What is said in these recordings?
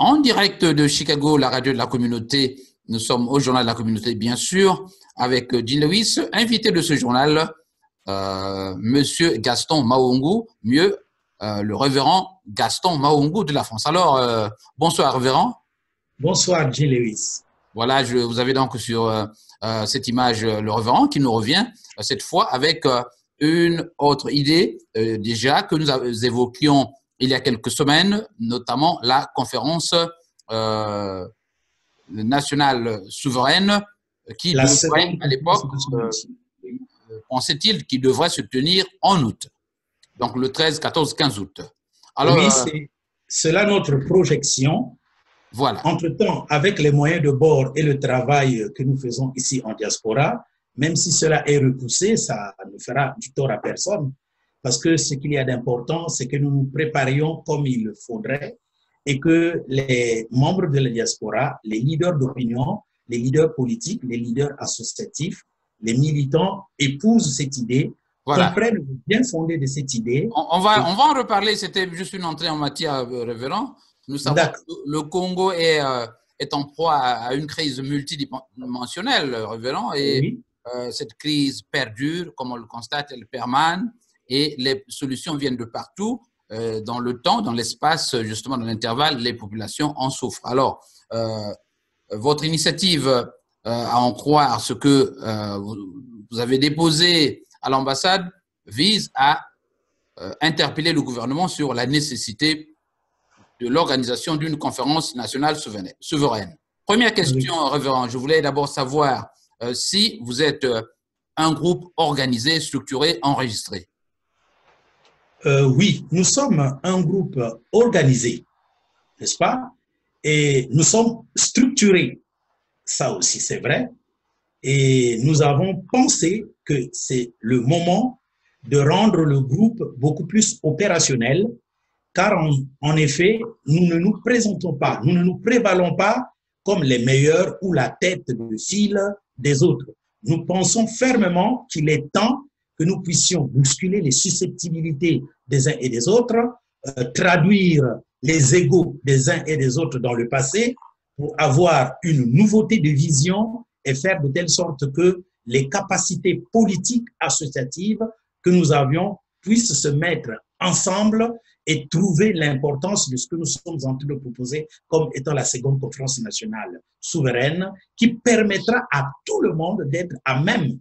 En direct de Chicago, la radio de la communauté. Nous sommes au journal de la communauté, bien sûr, avec Jean Lewis, invité de ce journal, Monsieur Gaston Maungu, le révérend Gaston Maungu de la France. Alors, bonsoir, révérend. Bonsoir, Jean Lewis. Voilà, vous avez donc sur cette image le révérend qui nous revient, cette fois avec une autre idée déjà que nous évoquions il y a quelques semaines, notamment la conférence nationale souveraine qui devrait, à l'époque, pensait-il, qui devrait se tenir en août. Donc le 13, 14, 15 août. Alors, oui, c'est là notre projection. Voilà. Entre-temps, avec les moyens de bord et le travail que nous faisons ici en diaspora, même si cela est repoussé, ça ne fera du tort à personne. Parce que ce qu'il y a d'important, c'est que nous nous préparions comme il le faudrait et que les membres de la diaspora, les leaders d'opinion, les leaders politiques, les leaders associatifs, les militants épousent cette idée, comprennent le bien fondé de cette idée. On va en reparler, c'était juste une entrée en matière, révérend. Nous savons que le Congo est en proie à une crise multidimensionnelle, révérend, et oui. Cette crise perdure, comme on le constate, elle permane. Et les solutions viennent de partout, dans le temps, dans l'espace, justement, dans l'intervalle, les populations en souffrent. Alors, votre initiative, à en croire ce que vous avez déposé à l'ambassade, vise à interpeller le gouvernement sur la nécessité de l'organisation d'une conférence nationale souveraine. Première question, oui. Révérend, je voulais d'abord savoir si vous êtes un groupe organisé, structuré, enregistré. Oui, nous sommes un groupe organisé, n'est-ce pas? Et nous sommes structurés, ça aussi c'est vrai. Et nous avons pensé que c'est le moment de rendre le groupe beaucoup plus opérationnel, car en effet, nous ne nous présentons pas, nous ne nous prévalons pas comme les meilleurs ou la tête de file des autres. Nous pensons fermement qu'il est temps que nous puissions bousculer les susceptibilités des uns et des autres, traduire les égos des uns et des autres dans le passé pour avoir une nouveauté de vision et faire de telle sorte que les capacités politiques associatives que nous avions puissent se mettre ensemble et trouver l'importance de ce que nous sommes en train de proposer comme étant la seconde conférence nationale souveraine qui permettra à tout le monde d'être à même,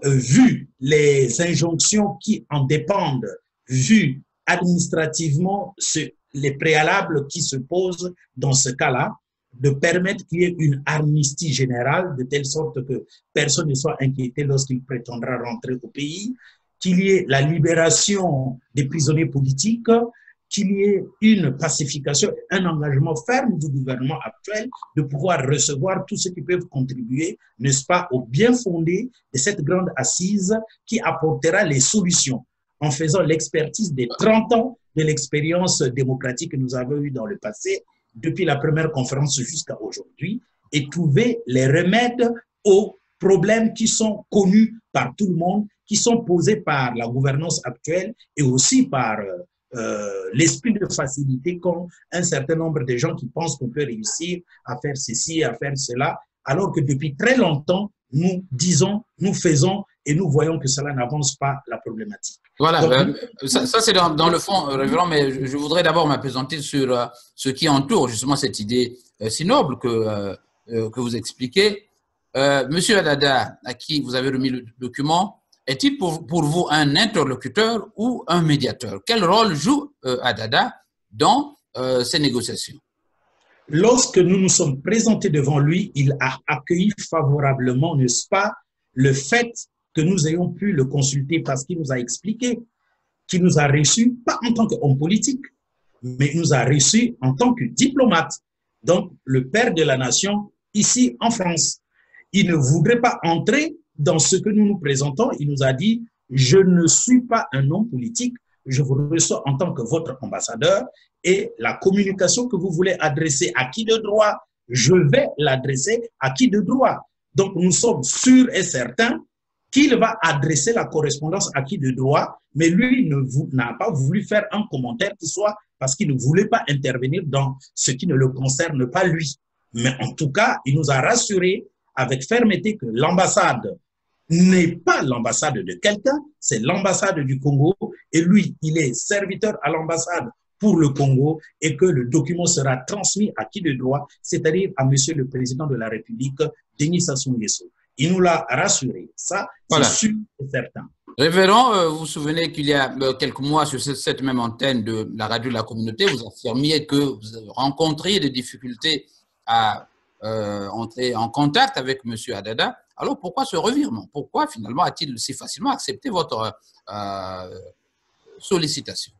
vu les injonctions qui en dépendent, vu administrativement les préalables qui se posent dans ce cas-là, de permettre qu'il y ait une amnistie générale de telle sorte que personne ne soit inquiété lorsqu'il prétendra rentrer au pays, qu'il y ait la libération des prisonniers politiques, qu'il y ait une pacification, un engagement ferme du gouvernement actuel de pouvoir recevoir tous ceux qui peuvent contribuer, n'est-ce pas, au bien fondé de cette grande assise qui apportera les solutions en faisant l'expertise des 30 ans de l'expérience démocratique que nous avons eue dans le passé, depuis la première conférence jusqu'à aujourd'hui, et trouver les remèdes aux problèmes qui sont connus par tout le monde, qui sont posés par la gouvernance actuelle et aussi par l'esprit de facilité qu'ont un certain nombre de gens qui pensent qu'on peut réussir à faire ceci, à faire cela, alors que depuis très longtemps, nous disons, nous faisons et nous voyons que cela n'avance pas la problématique. Voilà, donc, ça c'est dans le fond, révérend, mais je voudrais d'abord m'appesantir sur ce qui entoure justement cette idée si noble que vous expliquez. Monsieur Adada, à qui vous avez remis le document, est-il pour vous un interlocuteur ou un médiateur? Quel rôle joue Adada dans ces négociations? Lorsque nous nous sommes présentés devant lui, il a accueilli favorablement, n'est-ce pas, le fait que nous ayons pu le consulter parce qu'il nous a expliqué qu'il nous a reçus, pas en tant qu'homme politique, mais il nous a reçus en tant que diplomate, donc le père de la nation ici en France. Il ne voudrait pas entrer dans ce que nous nous présentons. Il nous a dit, je ne suis pas un homme politique, je vous reçois en tant que votre ambassadeur et la communication que vous voulez adresser à qui de droit, je vais l'adresser à qui de droit. Donc, nous sommes sûrs et certains qu'il va adresser la correspondance à qui de droit, mais lui n'a pas voulu faire un commentaire qui soit parce qu'il ne voulait pas intervenir dans ce qui ne le concerne pas lui. Mais en tout cas, il nous a rassurés avec fermeté que l'ambassade n'est pas l'ambassade de quelqu'un, c'est l'ambassade du Congo, et lui, il est serviteur à l'ambassade pour le Congo, et que le document sera transmis à qui de droit, c'est-à-dire à Monsieur le Président de la République, Denis Sassou Nguesso. Il nous l'a rassuré, ça, c'est sûr et certain. Révérend, vous vous souvenez qu'il y a quelques mois, sur cette même antenne de la radio de la communauté, vous affirmiez que vous rencontriez des difficultés à entrer en contact avec M. Adada. Alors, pourquoi ce revirement? Pourquoi, finalement, a-t-il si facilement accepté votre sollicitation?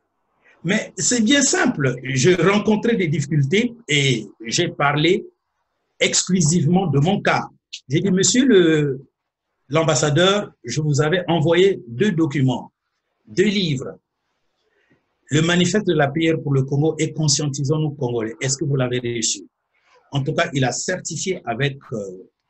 Mais c'est bien simple. J'ai rencontré des difficultés et j'ai parlé exclusivement de mon cas. J'ai dit, monsieur l'ambassadeur, je vous avais envoyé 2 documents, 2 livres. Le manifeste de la prière pour le Congo et Conscientisons-nous Congolais. Est-ce que vous l'avez reçu? En tout cas, il a certifié avec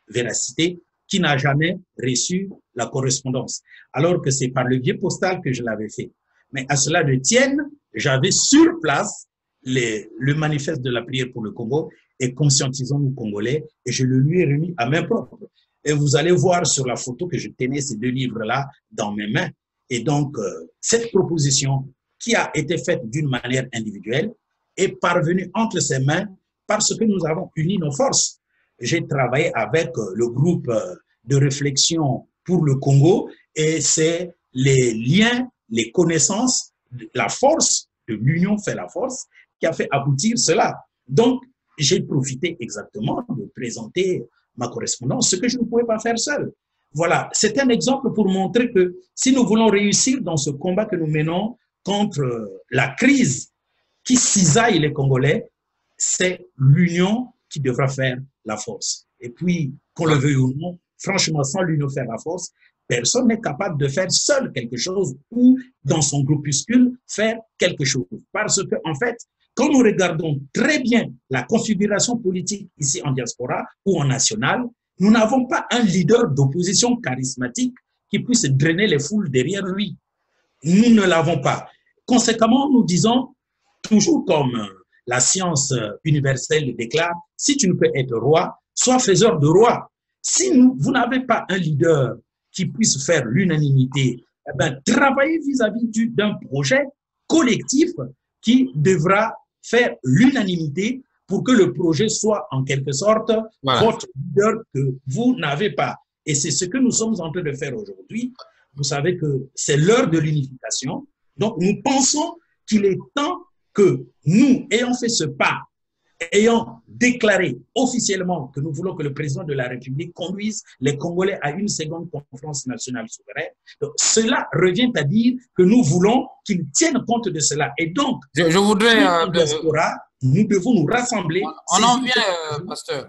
véracité qu'il n'a jamais reçu la correspondance, alors que c'est par le biais postal que je l'avais fait. Mais à cela ne tienne, j'avais sur place le manifeste de la prière pour le Congo et Conscientisons-nous Congolais, et je le lui ai remis à main propre. Et vous allez voir sur la photo que je tenais ces 2 livres-là dans mes mains. Et donc, cette proposition qui a été faite d'une manière individuelle est parvenue entre ses mains parce que nous avons uni nos forces. J'ai travaillé avec le groupe de réflexion pour le Congo, et c'est les liens, les connaissances, la force de l'union fait la force qui a fait aboutir cela. Donc, j'ai profité exactement de présenter ma correspondance, ce que je ne pouvais pas faire seul. Voilà, c'est un exemple pour montrer que si nous voulons réussir dans ce combat que nous menons contre la crise qui cisaille les Congolais, c'est l'union qui devra faire la force. Et puis, qu'on le veuille ou non, franchement, sans l'union faire la force, personne n'est capable de faire seul quelque chose ou dans son groupuscule faire quelque chose. Parce que, en fait, quand nous regardons très bien la configuration politique ici en diaspora ou en national, nous n'avons pas un leader d'opposition charismatique qui puisse drainer les foules derrière lui. Nous ne l'avons pas. Conséquemment, nous disons, toujours comme la science universelle le déclare, si tu ne peux être roi, sois faiseur de roi. Si vous n'avez pas un leader qui puisse faire l'unanimité, eh bien, travaillez vis-à-vis d'un projet collectif qui devra faire l'unanimité pour que le projet soit en quelque sorte votre leader que vous n'avez pas. Et c'est ce que nous sommes en train de faire aujourd'hui. Vous savez que c'est l'heure de l'unification. Donc, nous pensons qu'il est temps que nous ayons fait ce pas, ayant déclaré officiellement que nous voulons que le président de la République conduise les Congolais à une seconde conférence nationale souveraine. Donc, cela revient à dire que nous voulons qu'ils tiennent compte de cela. Et donc, je voudrais, nous devons nous rassembler. On en vient, pasteur.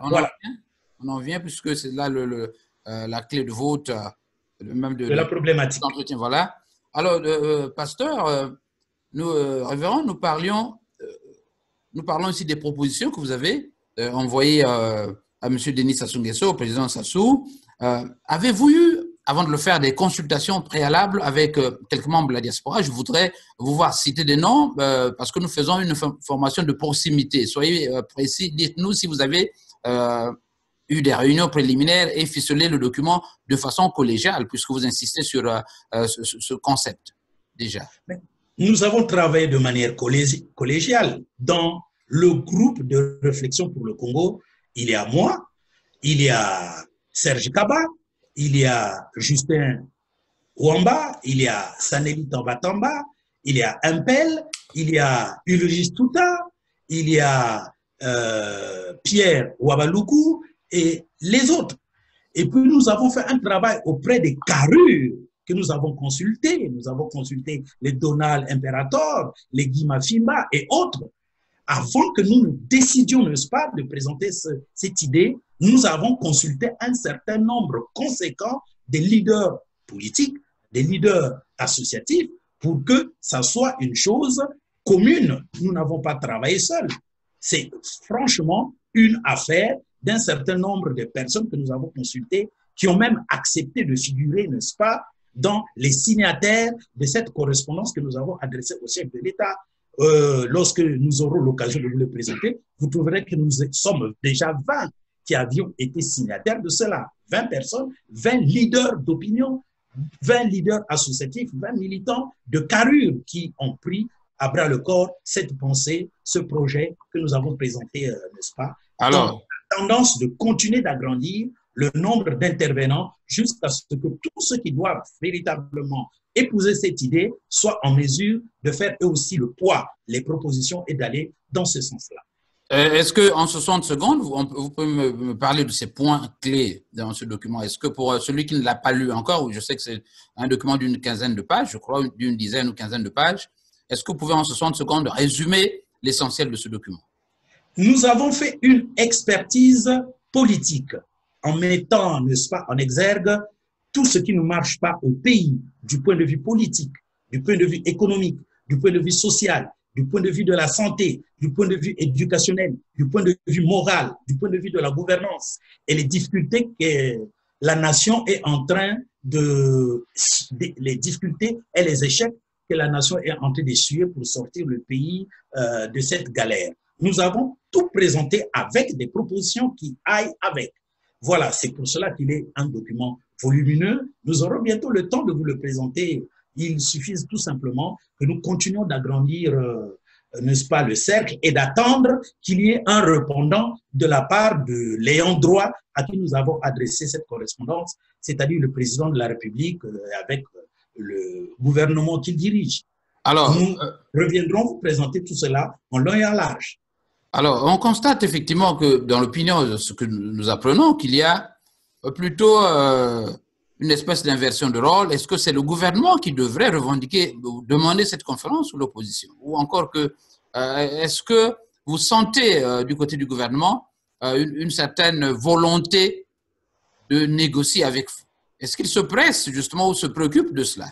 On en vient puisque c'est là la clé de vote, même de la problématique. Voilà. Alors, pasteur, révérend, nous parlons ici des propositions que vous avez envoyées à M. Denis Sassou Nguesso, au président Sassou. Avez-vous eu, avant de le faire, des consultations préalables avec quelques membres de la diaspora? Je voudrais vous voir citer des noms parce que nous faisons une formation de proximité. Soyez précis, dites-nous si vous avez eu des réunions préliminaires et ficelé le document de façon collégiale, puisque vous insistez sur ce concept déjà. Nous avons travaillé de manière collégiale. Dans le groupe de réflexion pour le Congo, il y a moi, il y a Serge Kaba, il y a Justin Ouamba, il y a Saneli Tambatamba, il y a Impel, il y a Ulrich Touta, il y a Pierre Wabaluku et les autres. Et puis nous avons fait un travail auprès des carrures que nous avons consultés. Nous avons consulté les Donald Imperator, les Guy Mafimba et autres. Avant que nous nous décidions, n'est-ce pas, de présenter cette idée, nous avons consulté un certain nombre conséquent des leaders politiques, des leaders associatifs, pour que ça soit une chose commune. Nous n'avons pas travaillé seuls. C'est franchement une affaire d'un certain nombre de personnes que nous avons consultées, qui ont même accepté de figurer, n'est-ce pas, dans les signataires de cette correspondance que nous avons adressée au chef de l'État. lorsque nous aurons l'occasion de vous le présenter, vous trouverez que nous sommes déjà 20 qui avions été signataires de cela. 20 personnes, 20 leaders d'opinion, 20 leaders associatifs, 20 militants de carrure qui ont pris à bras le corps cette pensée, ce projet que nous avons présenté, n'est-ce pas? Alors, donc, la tendance de continuer d'agrandir le nombre d'intervenants jusqu'à ce que tous ceux qui doivent véritablement épouser cette idée soient en mesure de faire eux aussi le poids, les propositions et d'aller dans ce sens-là. Est-ce qu'en 60 secondes, vous pouvez me parler de ces points clés dans ce document? Est-ce que pour celui qui ne l'a pas lu encore, je sais que c'est un document d'une quinzaine de pages, je crois, d'une dizaine ou quinzaine de pages, est-ce que vous pouvez en 60 secondes résumer l'essentiel de ce document? Nous avons fait une expertise politique en mettant, n'est-ce pas, en exergue tout ce qui ne marche pas au pays du point de vue politique, du point de vue économique, du point de vue social, du point de vue de la santé, du point de vue éducationnel, du point de vue moral, du point de vue de la gouvernance et les difficultés que la nation est en train les difficultés et les échecs que la nation est en train d'essuyer pour sortir le pays de cette galère. Nous avons tout présenté avec des propositions qui aillent avec. Voilà, c'est pour cela qu'il est un document volumineux. Nous aurons bientôt le temps de vous le présenter. Il suffit tout simplement que nous continuions d'agrandir, n'est-ce pas, le cercle et d'attendre qu'il y ait un répondant de la part de l'ayant droit à qui nous avons adressé cette correspondance, c'est-à-dire le président de la République avec le gouvernement qu'il dirige. Alors, nous reviendrons vous présenter tout cela en long et en large. Alors, on constate effectivement que dans l'opinion de ce que nous apprenons, qu'il y a plutôt une espèce d'inversion de rôle. Est-ce que c'est le gouvernement qui devrait revendiquer, demander cette conférence ou l'opposition? Ou encore que, est-ce que vous sentez du côté du gouvernement une certaine volonté de négocier avec vous? Est-ce qu'il se presse justement ou se préoccupe de cela?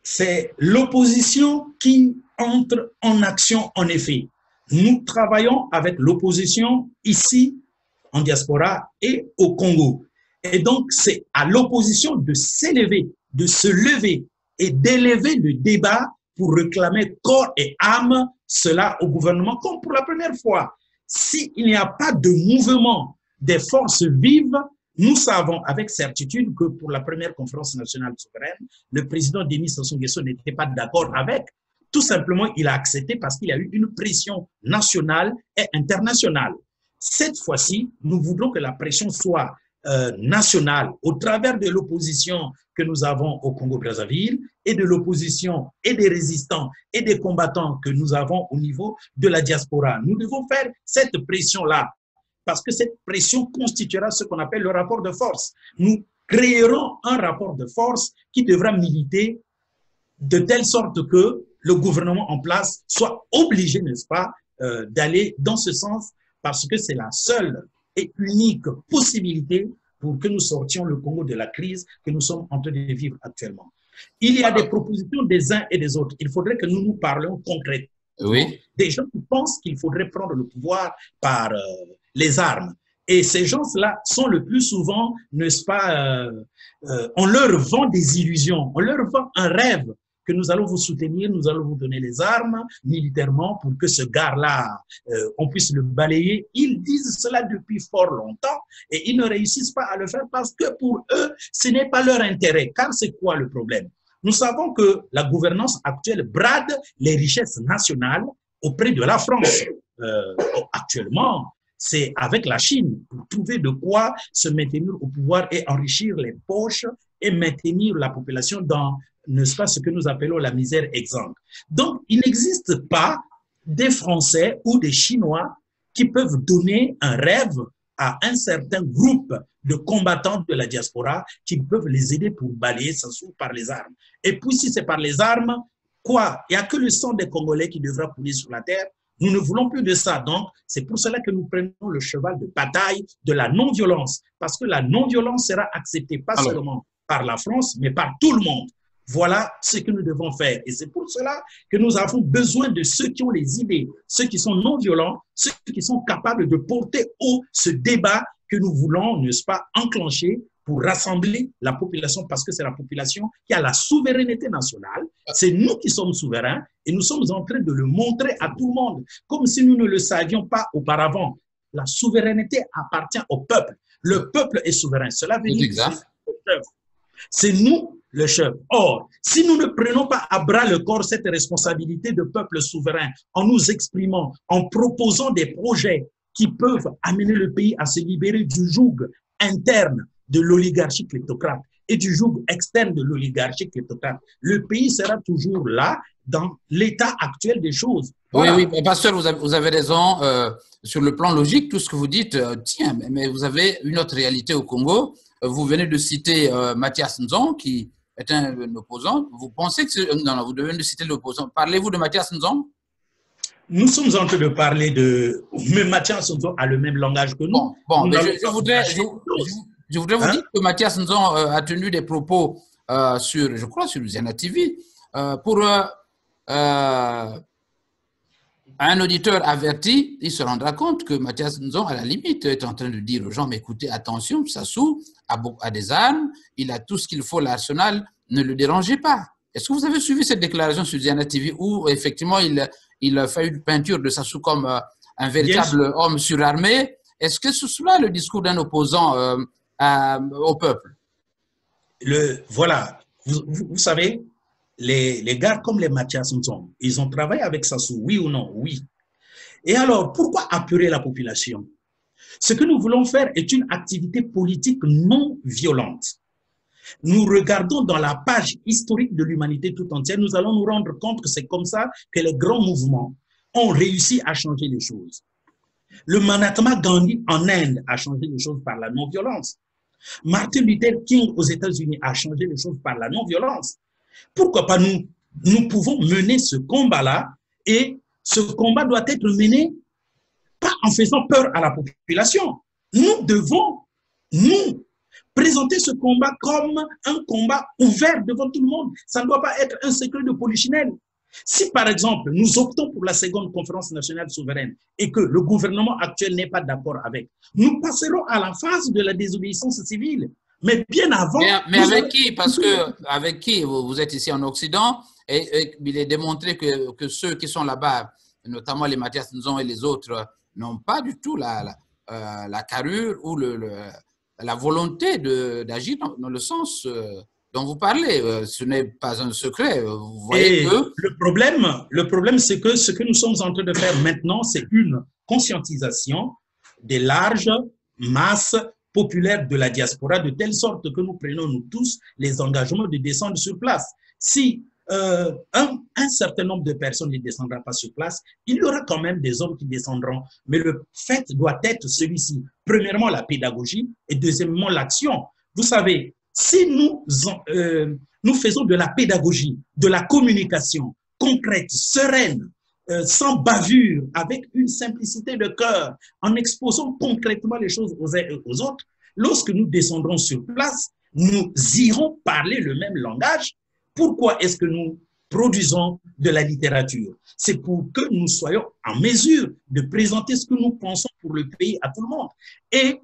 C'est l'opposition qui entre en action en effet. Nous travaillons avec l'opposition ici en diaspora et au Congo. Et donc, c'est à l'opposition de s'élever, de se lever et d'élever le débat pour réclamer corps et âme cela au gouvernement comme pour la première fois. S'il n'y a pas de mouvement des forces vives, nous savons avec certitude que pour la première conférence nationale souveraine, le président Denis Sassou Nguesso n'était pas d'accord avec. Tout simplement, il a accepté parce qu'il y a eu une pression nationale et internationale. Cette fois-ci, nous voulons que la pression soit nationale au travers de l'opposition que nous avons au Congo-Brazzaville et de l'opposition et des résistants et des combattants que nous avons au niveau de la diaspora. Nous devons faire cette pression-là parce que cette pression constituera ce qu'on appelle le rapport de force. Nous créerons un rapport de force qui devra militer de telle sorte que le gouvernement en place soit obligé, n'est-ce pas, d'aller dans ce sens parce que c'est la seule et unique possibilité pour que nous sortions le Congo de la crise que nous sommes en train de vivre actuellement. Il y a des propositions des uns et des autres. Il faudrait que nous nous parlions concrètement. Oui. Des gens qui pensent qu'il faudrait prendre le pouvoir par les armes. Et ces gens-là sont le plus souvent, n'est-ce pas, on leur vend des illusions, on leur vend un rêve que nous allons vous soutenir, nous allons vous donner les armes militairement pour que ce gars-là, on puisse le balayer. Ils disent cela depuis fort longtemps et ils ne réussissent pas à le faire parce que pour eux, ce n'est pas leur intérêt. Car c'est quoi le problème? Nous savons que la gouvernance actuelle brade les richesses nationales auprès de la France. Actuellement, c'est avec la Chine pour trouver de quoi se maintenir au pouvoir et enrichir les poches et maintenir la population dans, n'est-ce pas, ce que nous appelons la misère exsangue. Donc, il n'existe pas des Français ou des Chinois qui peuvent donner un rêve à un certain groupe de combattants de la diaspora qui peuvent les aider pour balayer Sassou par les armes. Et puis, si c'est par les armes, quoi? Il n'y a que le sang des Congolais qui devra couler sur la terre. Nous ne voulons plus de ça. Donc, c'est pour cela que nous prenons le cheval de bataille de la non-violence. Parce que la non-violence sera acceptée pas seulement par la France, mais par tout le monde. Voilà ce que nous devons faire. Et c'est pour cela que nous avons besoin de ceux qui ont les idées, ceux qui sont non-violents, ceux qui sont capables de porter haut ce débat que nous voulons, n'est-ce pas, enclencher pour rassembler la population, parce que c'est la population qui a la souveraineté nationale, C'est nous qui sommes souverains et nous sommes en train de le montrer à tout le monde, comme si nous ne le savions pas auparavant. La souveraineté appartient au peuple. Le peuple est souverain. Cela veut dire que c'est nous le chef. Or, si nous ne prenons pas à bras le corps cette responsabilité de peuple souverain, en nous exprimant, en proposant des projets qui peuvent amener le pays à se libérer du joug interne de l'oligarchie kleptocrate et du joug externe de l'oligarchie kleptocrate, le pays sera toujours là dans l'état actuel des choses. Voilà. Oui, oui, pasteur, vous avez raison. Sur le plan logique, tout ce que vous dites tient, mais vous avez une autre réalité au Congo. Vous venez de citer Mathias Nzon, qui est un opposant. Vous pensez que... Non, vous venez de citer l'opposant. Parlez-vous de Mathias Nzon? Nous sommes en train de parler de... Mais Mathias Nzon a le même langage que nous. Bon, mais je voudrais vous dire que Mathias Nzon a tenu des propos sur, je crois, sur Louisiana TV, pour un auditeur averti, il se rendra compte que Mathias Nzon, à la limite, est en train de dire aux gens, mais écoutez, attention, Sassou a des armes, il a tout ce qu'il faut, l'arsenal, ne le dérangez pas. Est-ce que vous avez suivi cette déclaration sur Louisiana TV où, effectivement, il a fait une peinture de Sassou comme un véritable homme surarmé? Est-ce que c'est cela le discours d'un opposant au peuple? Voilà, vous savez, les gars comme les Mathias Nzon, ils ont travaillé avec Sassou, oui ou non? Oui. Et alors, pourquoi apurer la population? Ce que nous voulons faire est une activité politique non violente. Nous regardons dans la page historique de l'humanité tout entière, nous allons nous rendre compte que c'est comme ça que les grands mouvements ont réussi à changer les choses. Le Mahatma Gandhi en Inde a changé les choses par la non-violence. Martin Luther King aux États-Unis a changé les choses par la non-violence. Pourquoi pas nous pouvons mener ce combat-là, et ce combat doit être mené pas en faisant peur à la population. Nous devons, nous, présenter ce combat comme un combat ouvert devant tout le monde. Ça ne doit pas être un secret de polichinelle. Si, par exemple, nous optons pour la seconde conférence nationale souveraine et que le gouvernement actuel n'est pas d'accord avec, nous passerons à la phase de la désobéissance civile. Mais bien avant... Mais avec qui? Parce que avec qui? Vous êtes ici en Occident et il est démontré que ceux qui sont là-bas, notamment les Mathias Nzon et les autres, n'ont pas du tout la carrure ou la volonté d'agir dans le sens dont vous parlez. Ce n'est pas un secret. Vous voyez que... Le problème, c'est que ce que nous sommes en train de faire maintenant, c'est une conscientisation des larges masses populaires de la diaspora, de telle sorte que nous prenons, nous tous, les engagements de descendre sur place. Si un certain nombre de personnes ne descendront pas sur place, il y aura quand même des hommes qui descendront. Mais le fait doit être celui-ci. Premièrement, la pédagogie et deuxièmement, l'action. Vous savez, si nous faisons de la pédagogie, de la communication concrète, sereine, sans bavure, avec une simplicité de cœur, en exposant concrètement les choses aux uns et aux autres, lorsque nous descendrons sur place, nous irons parler le même langage. Pourquoi est-ce que nous produisons de la littérature? C'est pour que nous soyons en mesure de présenter ce que nous pensons pour le pays à tout le monde. Et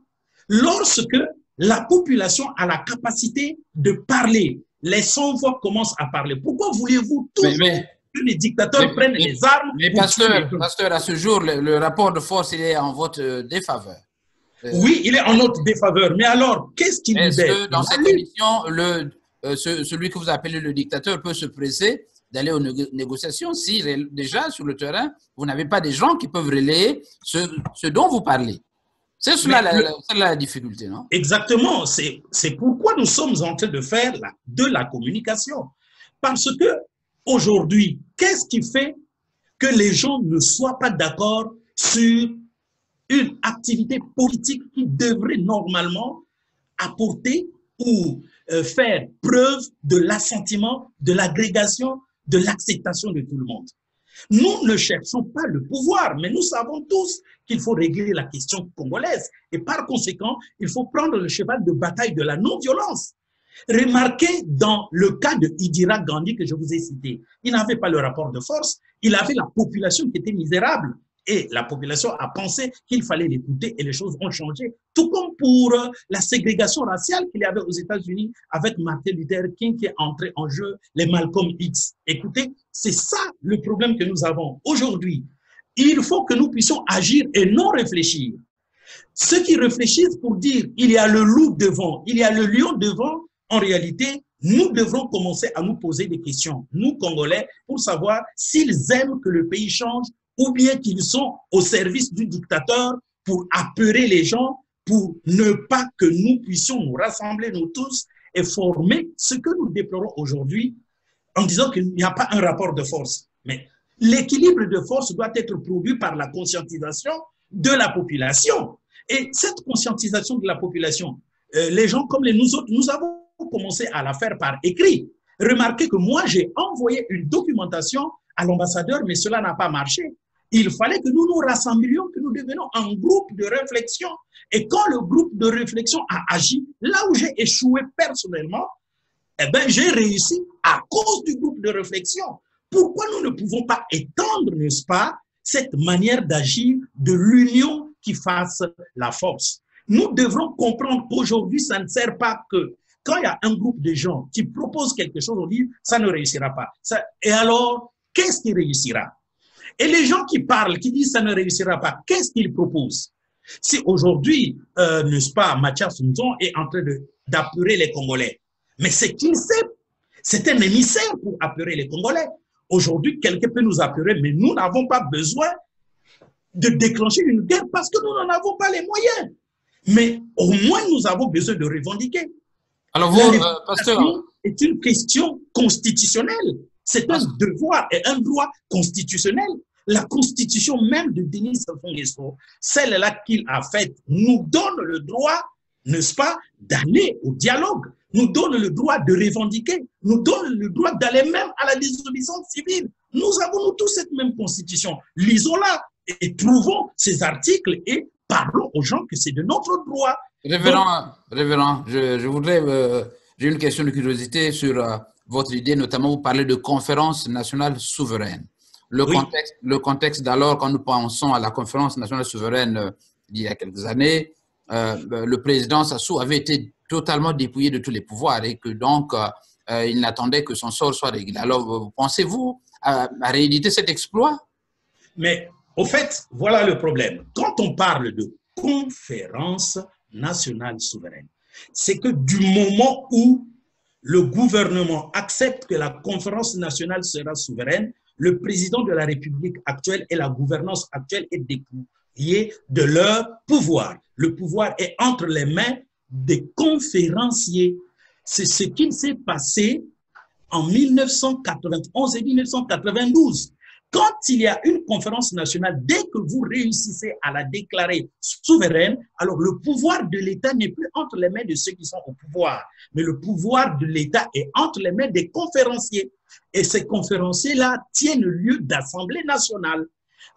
lorsque la population a la capacité de parler, les sans-voix commencent à parler. Pourquoi voulez-vous tous que les dictateurs prennent les armes? Mais pasteur, à ce jour, le rapport de force, il est en votre défaveur. Oui, il est en notre défaveur. Mais alors, qu'est-ce qui nous est-ce que dans cette émission, celui que vous appelez le dictateur peut se presser d'aller aux négociations si déjà sur le terrain, vous n'avez pas des gens qui peuvent relayer ce dont vous parlez? C'est cela la difficulté, non? Exactement. C'est pourquoi nous sommes en train de faire de la communication. Parce que aujourd'hui, qu'est-ce qui fait que les gens ne soient pas d'accord sur une activité politique qui devrait normalement apporter ou faire preuve de l'assentiment, de l'agrégation, de l'acceptation de tout le monde? Nous ne cherchons pas le pouvoir, mais nous savons tous qu'il faut régler la question congolaise. Et par conséquent, il faut prendre le cheval de bataille de la non-violence. Remarquez dans le cas de Indira Gandhi que je vous ai cité, il n'avait pas le rapport de force, il avait la population qui était misérable. Et la population a pensé qu'il fallait l'écouter et les choses ont changé. Tout comme pour la ségrégation raciale qu'il y avait aux États-Unis avec Martin Luther King qui est entré en jeu, les Malcolm X. Écoutez, c'est ça le problème que nous avons aujourd'hui. Il faut que nous puissions agir et non réfléchir. Ceux qui réfléchissent pour dire il y a le loup devant, il y a le lion devant, en réalité, nous devrons commencer à nous poser des questions, nous Congolais, pour savoir s'ils aiment que le pays change ou bien qu'ils sont au service du dictateur pour apeurer les gens, pour ne pas que nous puissions nous rassembler, nous tous, et former ce que nous déplorons aujourd'hui en disant qu'il n'y a pas un rapport de force. Mais l'équilibre de force doit être produit par la conscientisation de la population. Et cette conscientisation de la population, les gens comme nous autres, nous avons commencé à la faire par écrit. Remarquez que moi, j'ai envoyé une documentation à l'ambassadeur, mais cela n'a pas marché. Il fallait que nous nous rassemblions, que nous devenions un groupe de réflexion. Et quand le groupe de réflexion a agi, là où j'ai échoué personnellement, eh ben, j'ai réussi à cause du groupe de réflexion. Pourquoi nous ne pouvons pas étendre, n'est-ce pas, cette manière d'agir de l'union qui fasse la force? Nous devrons comprendre qu'aujourd'hui, ça ne sert pas que quand il y a un groupe de gens qui proposent quelque chose, on dit ça ne réussira pas. Et alors, qu'est-ce qui réussira? Et les gens qui parlent, qui disent ça ne réussira pas, qu'est-ce qu'ils proposent? Si aujourd'hui, n'est-ce pas, Mathias Nzon est en train d'apeurer les Congolais, mais c'est qu'il sait, c'est un émissaire pour apeurer les Congolais. Aujourd'hui, quelqu'un peut nous apeurer, mais nous n'avons pas besoin de déclencher une guerre parce que nous n'en avons pas les moyens. Mais au moins, nous avons besoin de revendiquer. Alors, vous, pasteur, est une question constitutionnelle. C'est un devoir et un droit constitutionnel. La constitution même de Denis Sassou Nguesso, celle-là qu'il a faite, nous donne le droit, n'est-ce pas, d'aller au dialogue, nous donne le droit de revendiquer, nous donne le droit d'aller même à la désobéissance civile. Nous avons, nous tous, cette même constitution. Lisons-la et trouvons ces articles et parlons aux gens que c'est de notre droit. Révérend, je voudrais, j'ai une question de curiosité sur votre idée, notamment vous parlez de conférence nationale souveraine. Le contexte d'alors, quand nous pensons à la conférence nationale souveraine il y a quelques années, le président Sassou avait été totalement dépouillé de tous les pouvoirs et que donc il n'attendait que son sort soit réglé. Alors, pensez-vous à rééditer cet exploit? Mais au fait, voilà le problème. Quand on parle de conférence nationale souveraine, c'est que du moment où le gouvernement accepte que la conférence nationale sera souveraine, le président de la République actuelle et la gouvernance actuelle est dépouillé de leur pouvoir. Le pouvoir est entre les mains des conférenciers. C'est ce qui s'est passé en 1991 et 1992. Quand il y a une conférence nationale, dès que vous réussissez à la déclarer souveraine, alors le pouvoir de l'État n'est plus entre les mains de ceux qui sont au pouvoir, mais le pouvoir de l'État est entre les mains des conférenciers. Et ces conférenciers-là tiennent lieu d'Assemblée nationale.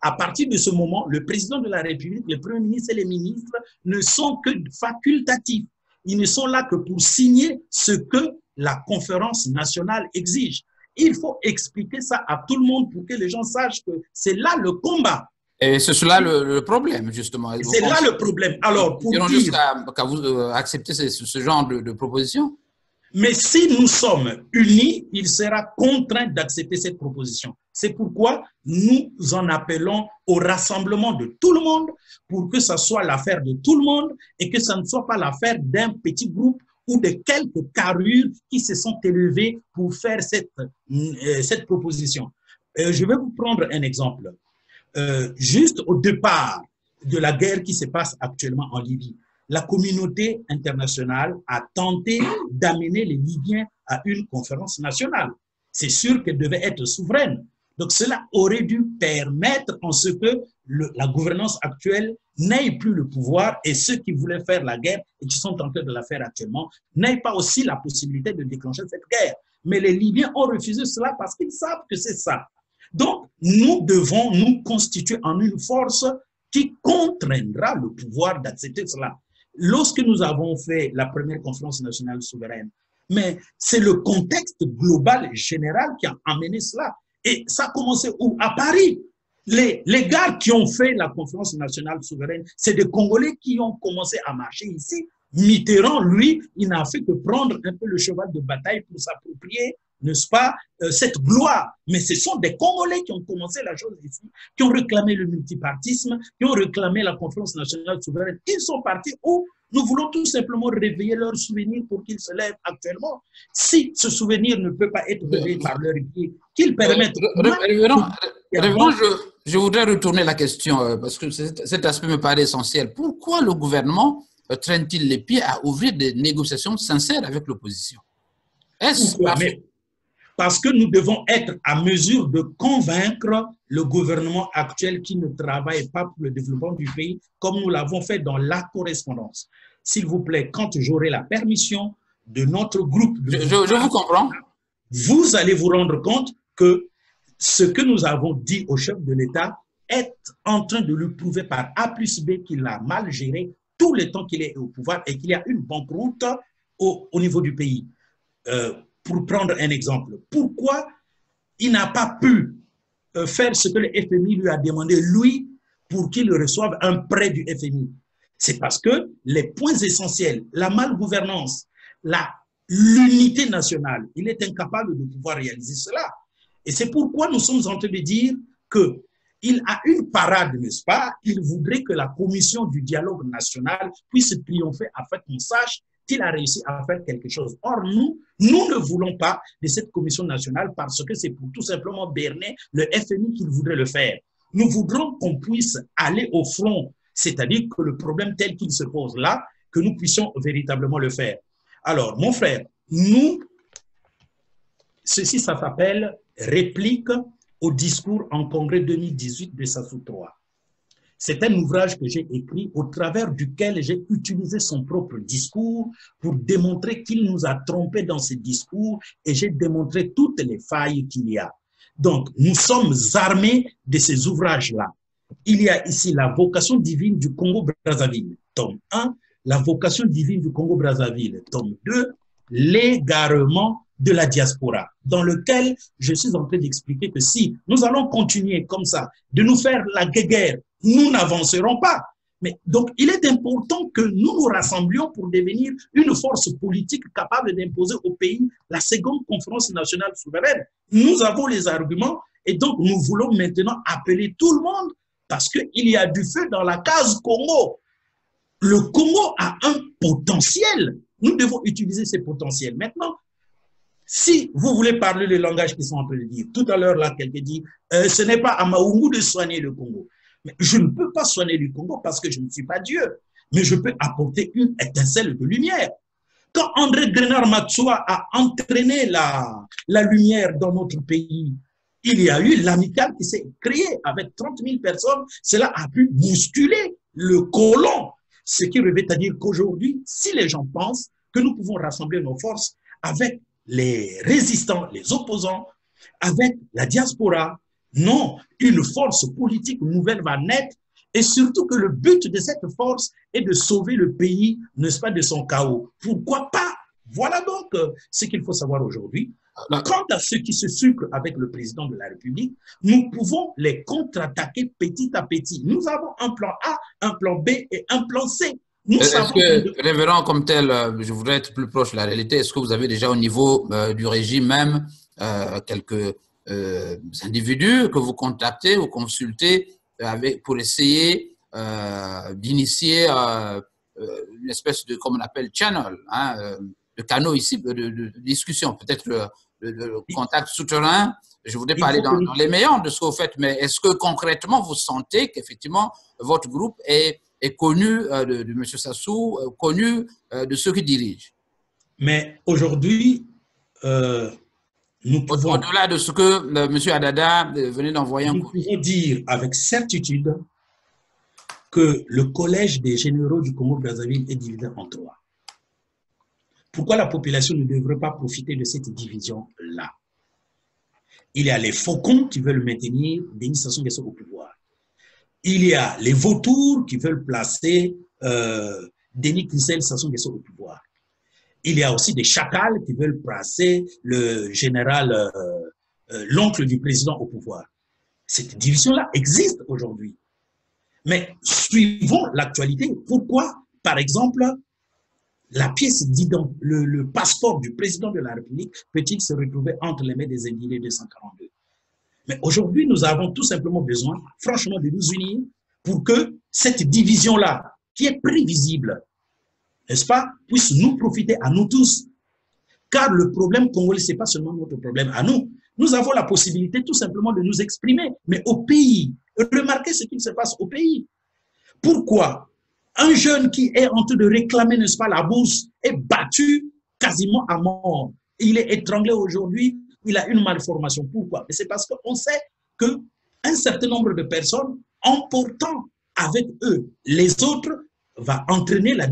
À partir de ce moment, le président de la République, le Premier ministre et les ministres ne sont que facultatifs. Ils ne sont là que pour signer ce que la conférence nationale exige. Il faut expliquer ça à tout le monde pour que les gens sachent que c'est là le combat. Et c'est cela le problème, justement. C'est là le problème. Alors, pour dire... jusqu'à vous accepter ce genre de proposition? Mais si nous sommes unis, il sera contraint d'accepter cette proposition. C'est pourquoi nous en appelons au rassemblement de tout le monde pour que ça soit l'affaire de tout le monde et que ça ne soit pas l'affaire d'un petit groupe ou de quelques carrures qui se sont élevés pour faire cette proposition. Je vais vous prendre un exemple. Juste au départ de la guerre qui se passe actuellement en Libye, la communauté internationale a tenté d'amener les Libyens à une conférence nationale. C'est sûr qu'elle devait être souveraine. Donc cela aurait dû permettre en ce que la gouvernance actuelle n'ait plus le pouvoir et ceux qui voulaient faire la guerre et qui sont en train de la faire actuellement n'aient pas aussi la possibilité de déclencher cette guerre. Mais les Libyens ont refusé cela parce qu'ils savent que c'est ça. Donc nous devons nous constituer en une force qui contraindra le pouvoir d'accepter cela. Lorsque nous avons fait la première conférence nationale souveraine, mais c'est le contexte global général qui a amené cela. Et ça a commencé où? À Paris. Les gars qui ont fait la conférence nationale souveraine, c'est des Congolais qui ont commencé à marcher ici. Mitterrand, lui, il n'a fait que prendre un peu le cheval de bataille pour s'approprier, n'est-ce pas, cette gloire. Mais ce sont des Congolais qui ont commencé la chose ici, qui ont réclamé le multipartisme, qui ont réclamé la conférence nationale souveraine. Ils sont partis où nous voulons tout simplement réveiller leurs souvenirs pour qu'ils se lèvent actuellement. Si ce souvenir ne peut pas être réveillé par leur pied, qu'ils permettent... Révérend, je voudrais retourner la question, parce que cet aspect me paraît essentiel. Pourquoi le gouvernement traîne-t-il les pieds à ouvrir des négociations sincères avec l'opposition? Parce que nous devons être à mesure de convaincre le gouvernement actuel qui ne travaille pas pour le développement du pays, comme nous l'avons fait dans la correspondance. S'il vous plaît, quand j'aurai la permission de notre groupe... Je vous comprends. Vous allez vous rendre compte que ce que nous avons dit au chef de l'État est en train de lui prouver par A plus B qu'il a mal géré tout le temps qu'il est au pouvoir et qu'il y a une banqueroute au niveau du pays. Pour prendre un exemple, pourquoi il n'a pas pu faire ce que le FMI lui a demandé, lui, pour qu'il reçoive un prêt du FMI? C'est parce que les points essentiels, la malgouvernance, l'unité nationale, il est incapable de pouvoir réaliser cela. Et c'est pourquoi nous sommes en train de dire qu'il a une parade, n'est-ce pas? Il voudrait que la commission du dialogue national puisse triompher afin qu'on sache qu'il a réussi à faire quelque chose. Or, nous ne voulons pas de cette commission nationale parce que c'est pour tout simplement berner le FMI qu'il voudrait le faire. Nous voudrons qu'on puisse aller au front, c'est-à-dire que le problème tel qu'il se pose là, que nous puissions véritablement le faire. Alors, mon frère, ceci, ça s'appelle réplique au discours en congrès 2018 de Sassou III. C'est un ouvrage que j'ai écrit au travers duquel j'ai utilisé son propre discours pour démontrer qu'il nous a trompés dans ce discours et j'ai démontré toutes les failles qu'il y a. Donc, nous sommes armés de ces ouvrages-là. Il y a ici la vocation divine du Congo-Brazzaville, tome 1, la vocation divine du Congo-Brazzaville, tome 2, l'égarement de la diaspora, dans lequel je suis en train d'expliquer que si nous allons continuer comme ça, de nous faire la guerre, nous n'avancerons pas. Mais donc, il est important que nous nous rassemblions pour devenir une force politique capable d'imposer au pays la seconde conférence nationale souveraine. Nous avons les arguments et donc nous voulons maintenant appeler tout le monde parce qu'il y a du feu dans la case Congo. Le Congo a un potentiel. Nous devons utiliser ces potentiels. Maintenant, si vous voulez parler le langage qu'ils sont en train de dire, tout à l'heure, là, quelqu'un dit ce n'est pas à Maungu de soigner le Congo. Mais je ne peux pas soigner le Congo parce que je ne suis pas Dieu, mais je peux apporter une étincelle de lumière. Quand André Grenard Matsua a entraîné la lumière dans notre pays, il y a eu l'amicale qui s'est créée avec 30 000 personnes. Cela a pu bousculer le colon. Ce qui revient à dire qu'aujourd'hui, si les gens pensent que nous pouvons rassembler nos forces avec les résistants, les opposants, avec la diaspora, non, une force politique nouvelle va naître et surtout que le but de cette force est de sauver le pays, n'est-ce pas, de son chaos. Pourquoi pas? Voilà donc ce qu'il faut savoir aujourd'hui. Quant à ceux qui se sucrent avec le président de la République, nous pouvons les contre-attaquer petit à petit. Nous avons un plan A, un plan B et un plan C. Est-ce que, révérend comme tel, je voudrais être plus proche de la réalité, est-ce que vous avez déjà au niveau du régime même quelques individus que vous contactez ou consultez pour essayer d'initier une espèce de, comme on appelle, channel, hein, de canaux ici, de discussion, peut-être le contact souterrain. Je voudrais parler dans les meilleurs de ce que vous faites, mais est-ce que concrètement vous sentez qu'effectivement votre groupe est connu de M. Sassou, connu de ceux qui dirigent? Mais aujourd'hui, nous pouvons... Au-delà de ce que M. Adada venait d'envoyer un courrier. Nous pouvons dire avec certitude que le collège des généraux du Congo-Brazzaville est divisé en trois. Pourquoi la population ne devrait pas profiter de cette division-là? Il y a les faucons qui veulent maintenir Denis Sassou Nguesso au pouvoir. Il y a les vautours qui veulent placer Denis Sassou Nguesso au pouvoir. Il y a aussi des chacals qui veulent placer le général, l'oncle du président au pouvoir. Cette division-là existe aujourd'hui. Mais suivons l'actualité. Pourquoi, par exemple, la pièce d'identité, le passeport du président de la République peut-il se retrouver entre les mains des indignés 242? Mais aujourd'hui, nous avons tout simplement besoin, franchement, de nous unir pour que cette division-là, qui est prévisible, n'est-ce pas, puisse nous profiter à nous tous. Car le problème congolais, ce n'est pas seulement notre problème à nous. Nous avons la possibilité tout simplement de nous exprimer, mais au pays. Remarquez ce qui se passe au pays. Pourquoi un jeune qui est en train de réclamer, n'est-ce pas, la bourse est battu quasiment à mort. Il est étranglé aujourd'hui, il a une malformation. Pourquoi? C'est parce qu'on sait qu'un certain nombre de personnes, en portant avec eux les autres, va entraîner la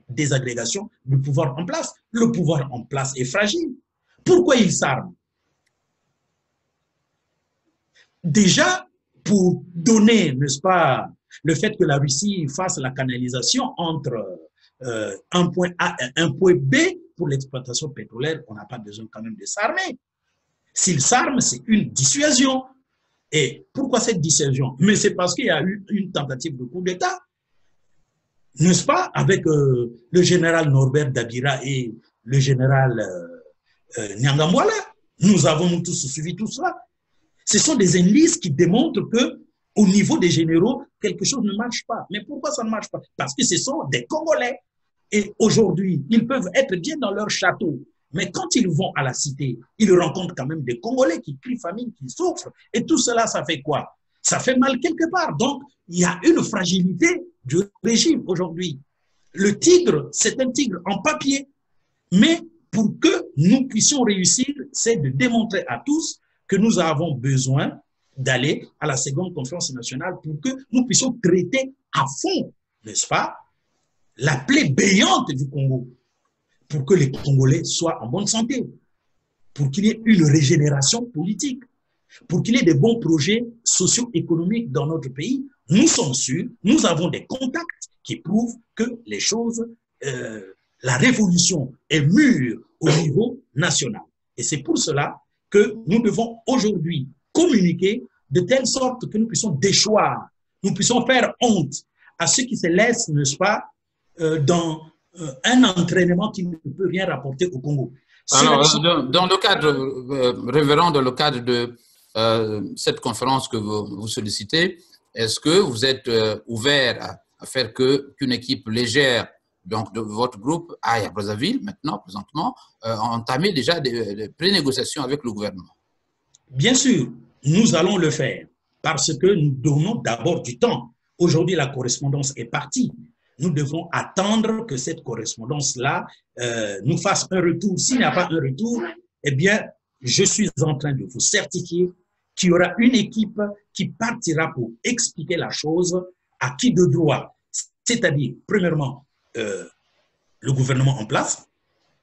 désagrégation du pouvoir en place. Le pouvoir en place est fragile. Pourquoi il s'arme? Déjà, pour donner, n'est-ce pas, le fait que la Russie fasse la canalisation entre un point A et un point B pour l'exploitation pétrolière, on n'a pas besoin quand même de s'armer. S'il s'arme, c'est une dissuasion. Et pourquoi cette dissuasion? Mais c'est parce qu'il y a eu une tentative de coup d'État, n'est-ce pas, avec le général Norbert Dabira et le général Nyangamwala. Nous avons tous suivi tout cela. Ce sont des indices qui démontrent que au niveau des généraux, quelque chose ne marche pas. Mais pourquoi ça ne marche pas? Parce que ce sont des Congolais. Et aujourd'hui, ils peuvent être bien dans leur château. Mais quand ils vont à la cité, ils rencontrent quand même des Congolais qui crient famine, qui souffrent. Et tout cela, ça fait quoi? Ça fait mal quelque part. Donc, il y a une fragilité du régime aujourd'hui. Le tigre, c'est un tigre en papier. Mais pour que nous puissions réussir, c'est de démontrer à tous que nous avons besoin d'aller à la seconde conférence nationale pour que nous puissions traiter à fond, n'est-ce pas, la plaie béante du Congo, pour que les Congolais soient en bonne santé, pour qu'il y ait une régénération politique, pour qu'il y ait des bons projets socio-économiques dans notre pays. Nous sommes sûrs, nous avons des contacts qui prouvent que les choses, la révolution est mûre au niveau national. Et c'est pour cela que nous devons aujourd'hui communiquer de telle sorte que nous puissions déchoir, nous puissions faire honte à ceux qui se laissent, n'est-ce pas, dans un entraînement qui ne peut rien rapporter au Congo. Alors, dans le cadre, révérend, dans le cadre de cette conférence que vous sollicitez, est-ce que vous êtes ouvert à faire qu'une équipe légère donc de votre groupe aille à Brazzaville, maintenant, présentement, entamer déjà des pré-négociations avec le gouvernement? Bien sûr, nous allons le faire parce que nous donnons d'abord du temps. Aujourd'hui, la correspondance est partie. Nous devons attendre que cette correspondance-là nous fasse un retour. S'il n'y a pas un retour, eh bien, je suis en train de vous certifier qu'il y aura une équipe qui partira pour expliquer la chose à qui de droit, c'est-à-dire, premièrement, le gouvernement en place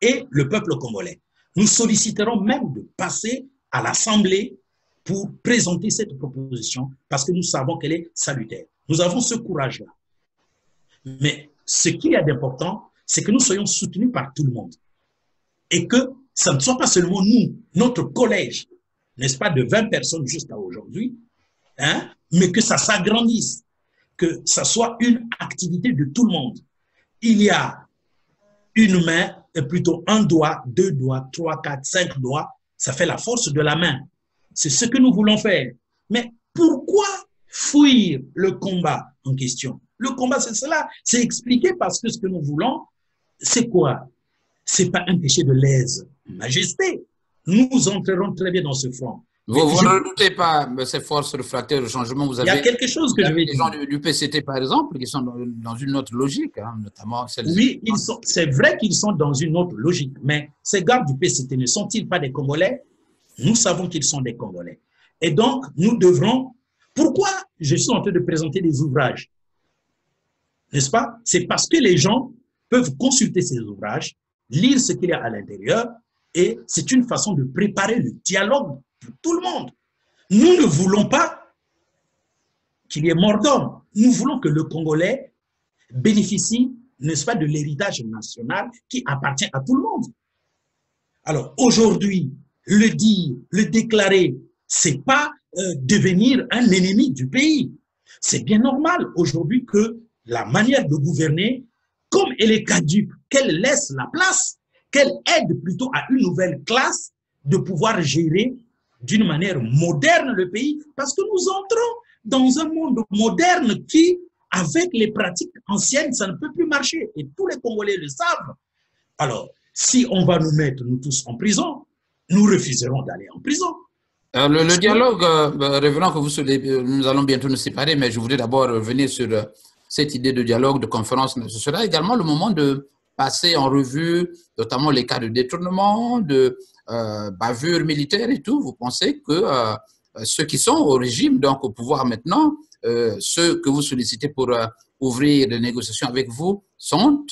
et le peuple congolais. Nous solliciterons même de passer à l'Assemblée pour présenter cette proposition parce que nous savons qu'elle est salutaire. Nous avons ce courage-là. Mais ce qu'il y a d'important, c'est que nous soyons soutenus par tout le monde et que ça ne soit pas seulement nous, notre collège, n'est-ce pas, de 20 personnes jusqu'à aujourd'hui, hein, mais que ça s'agrandisse, que ça soit une activité de tout le monde. Il y a une main, plutôt un doigt, 2 doigts, 3, 4, 5 doigts, ça fait la force de la main. C'est ce que nous voulons faire. Mais pourquoi fuir le combat en question? Le combat, c'est cela. C'est expliquer parce que ce que nous voulons, c'est quoi? C'est pas un péché de lèse-majesté. Nous entrerons très bien dans ce front. Vous ne redoutez pas ces forces réfractaires au changement? Vous avez, il y a quelque chose que je vais dire. Les gens du PCT, par exemple, qui sont dans une autre logique, hein, notamment celle. Oui, c'est vrai qu'ils sont dans une autre logique, mais ces gars du PCT ne sont-ils pas des Congolais? Nous savons qu'ils sont des Congolais. Et donc, nous devrons... Pourquoi je suis en train de présenter des ouvrages? N'est-ce pas? C'est parce que les gens peuvent consulter ces ouvrages, lire ce qu'il y a à l'intérieur, et c'est une façon de préparer le dialogue pour tout le monde. Nous ne voulons pas qu'il y ait mort d'homme. Nous voulons que le Congolais bénéficie, n'est-ce pas, de l'héritage national qui appartient à tout le monde. Alors, aujourd'hui, le dire, le déclarer, c'est pas devenir un ennemi du pays. C'est bien normal aujourd'hui que la manière de gouverner, comme elle est caduque, qu'elle laisse la place, qu'elle aide plutôt à une nouvelle classe de pouvoir gérer d'une manière moderne le pays, parce que nous entrons dans un monde moderne qui, avec les pratiques anciennes, ça ne peut plus marcher. Et tous les Congolais le savent. Alors, si on va nous mettre, nous tous, en prison, nous refuserons d'aller en prison. Le dialogue, révérend que vous nous allons bientôt nous séparer, mais je voudrais d'abord revenir sur cette idée de dialogue, de conférence. Ce sera également le moment de passer en revue, notamment les cas de détournement, de bavure militaire et tout. Vous pensez que ceux qui sont au régime, donc au pouvoir maintenant, ceux que vous sollicitez pour ouvrir des négociations avec vous, sont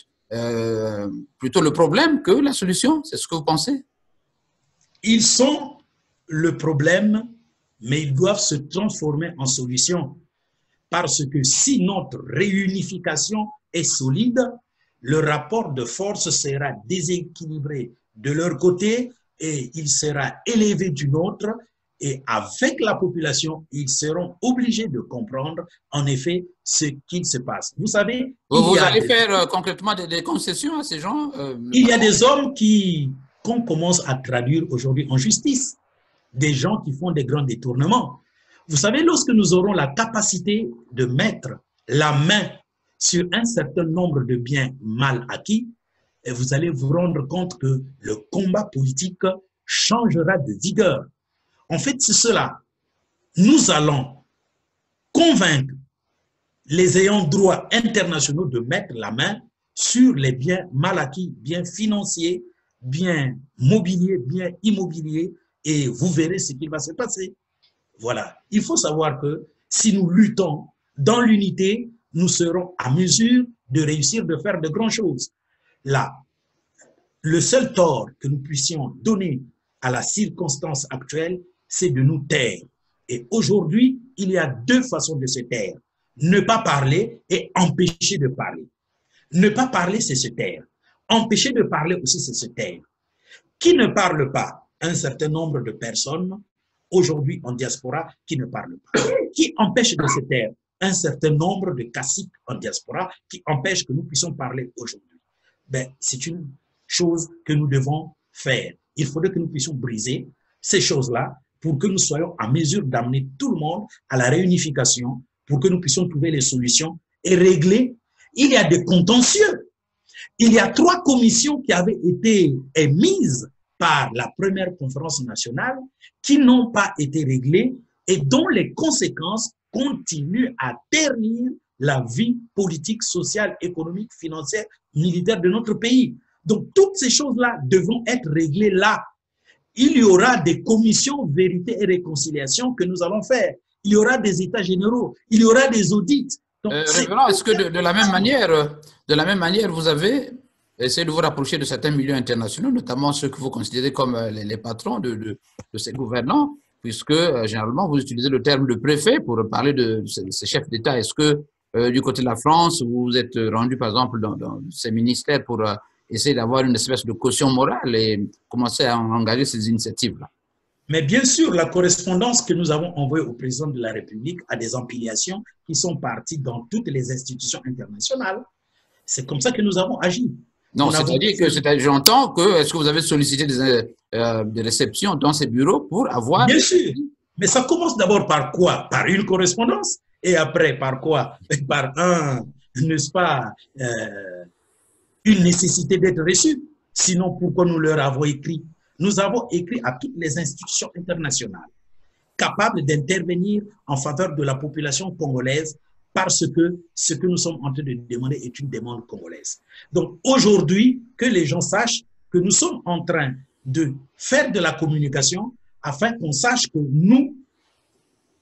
plutôt le problème que la solution? C'est ce que vous pensez? Ils sont le problème, mais ils doivent se transformer en solution. Parce que si notre réunification est solide, le rapport de force sera déséquilibré de leur côté et il sera élevé du nôtre. Et avec la population, ils seront obligés de comprendre en effet ce qu'il se passe. Vous savez, vous allez faire concrètement des concessions à ces gens? Il y a des hommes qu'on commence à traduire aujourd'hui en justice, des gens qui font des grands détournements. Vous savez, lorsque nous aurons la capacité de mettre la main sur un certain nombre de biens mal acquis, vous allez vous rendre compte que le combat politique changera de vigueur. En fait, c'est cela. Nous allons convaincre les ayants droit internationaux de mettre la main sur les biens mal acquis, biens financiers, biens mobiliers, biens immobiliers, et vous verrez ce qui va se passer. Voilà. Il faut savoir que si nous luttons dans l'unité, nous serons à mesure de réussir de faire de grandes choses. Là, le seul tort que nous puissions donner à la circonstance actuelle, c'est de nous taire. Et aujourd'hui, il y a deux façons de se taire. Ne pas parler et empêcher de parler. Ne pas parler, c'est se taire. Empêcher de parler aussi, c'est se taire. Qui ne parle pas? Un certain nombre de personnes, aujourd'hui en diaspora, qui ne parlent pas. Qui empêche de se taire? Un certain nombre de caciques en diaspora qui empêchent que nous puissions parler aujourd'hui. Ben, c'est une chose que nous devons faire. Il faudrait que nous puissions briser ces choses-là pour que nous soyons en mesure d'amener tout le monde à la réunification, pour que nous puissions trouver les solutions et régler. Il y a des contentieux. Il y a 3 commissions qui avaient été émises par la première conférence nationale qui n'ont pas été réglées et dont les conséquences continuent à ternir la vie politique, sociale, économique, financière, militaire de notre pays. Donc, toutes ces choses-là devront être réglées là. Il y aura des commissions vérité et réconciliation que nous allons faire. Il y aura des états généraux, il y aura des audits. Est-ce que de la même manière, vous avez essayé de vous rapprocher de certains milieux internationaux, notamment ceux que vous considérez comme les patrons de ces gouvernants, puisque généralement vous utilisez le terme de préfet pour parler de ces chefs d'État. Est-ce que du côté de la France, vous vous êtes rendu par exemple dans ces ministères pour essayer d'avoir une espèce de caution morale et commencer à engager ces initiatives-là? Mais bien sûr, la correspondance que nous avons envoyée au président de la République a des empilations qui sont parties dans toutes les institutions internationales. C'est comme ça que nous avons agi. Non, c'est-à-dire que j'entends que, est-ce que vous avez sollicité des réceptions dans ces bureaux pour avoir… Bien sûr, mais ça commence d'abord par quoi? Par une correspondance. Et après, par quoi? Par n'est-ce pas, une nécessité d'être reçu. Sinon, pourquoi nous leur avons écrit? Nous avons écrit à toutes les institutions internationales capables d'intervenir en faveur de la population congolaise parce que ce que nous sommes en train de demander est une demande congolaise. Donc aujourd'hui, que les gens sachent que nous sommes en train de faire de la communication afin qu'on sache que nous